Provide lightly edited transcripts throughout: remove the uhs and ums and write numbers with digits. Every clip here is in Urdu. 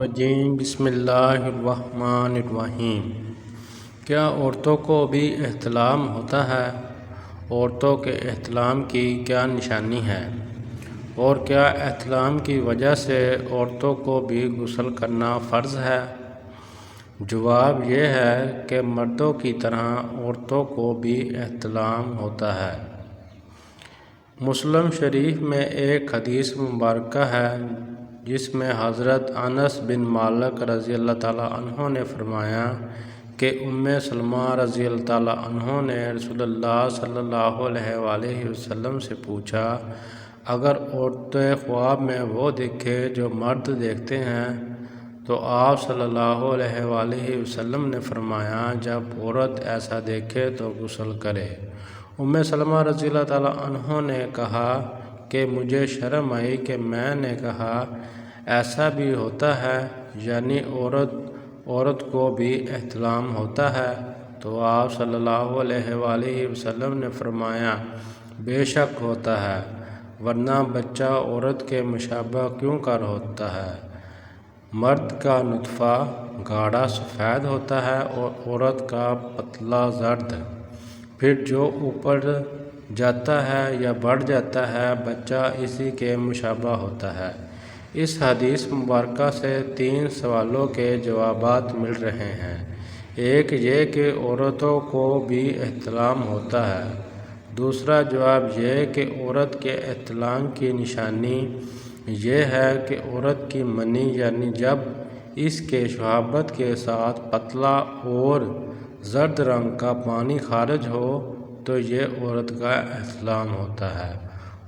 بسم اللہ الرحمن الرحیم۔ کیا عورتوں کو بھی احتلام ہوتا ہے؟ عورتوں کے احتلام کی کیا نشانی ہے؟ اور کیا احتلام کی وجہ سے عورتوں کو بھی غسل کرنا فرض ہے؟ جواب یہ ہے کہ مردوں کی طرح عورتوں کو بھی احتلام ہوتا ہے۔ مسلم شریف میں ایک حدیث مبارکہ ہے جس میں حضرت انس بن مالک رضی اللہ تعالیٰ عنہ نے فرمایا کہ سلمہ رضی اللہ تعالیٰ عنہ نے رسول اللہ صلی اللہ علیہ وآلہ وسلم سے پوچھا، اگر عورتیں خواب میں وہ دیکھے جو مرد دیکھتے ہیں تو آپ صلی اللہ علیہ وآلہ وسلم نے فرمایا، جب عورت ایسا دیکھے تو غسل کرے۔ سلمہ رضی اللہ تعالیٰ عنہ نے کہا کہ مجھے شرم آئی کہ میں نے کہا ایسا بھی ہوتا ہے، یعنی عورت کو بھی احتلام ہوتا ہے؟ تو آپ صلی اللہ علیہ وآلہ وسلم نے فرمایا، بے شک ہوتا ہے، ورنہ بچہ عورت کے مشابہ کیوں کر ہوتا ہے؟ مرد کا نطفہ گاڑھا سفید ہوتا ہے اور عورت کا پتلا زرد، پھر جو اوپر جاتا ہے یا بڑھ جاتا ہے بچہ اسی کے مشابہ ہوتا ہے۔ اس حدیث مبارکہ سے 3 سوالوں کے جوابات مل رہے ہیں۔ ایک یہ کہ عورتوں کو بھی احتلام ہوتا ہے۔ دوسرا جواب یہ کہ عورت کے احتلام کی نشانی یہ ہے کہ عورت کی منی یعنی جب اس کے شہوت کے ساتھ پتلا اور زرد رنگ کا پانی خارج ہو تو یہ عورت کا احتلام ہوتا ہے۔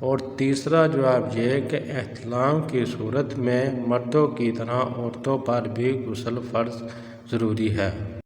اور تیسرا جواب یہ کہ احتلام کی صورت میں مردوں کی طرح عورتوں پر بھی غسل فرض ضروری ہے۔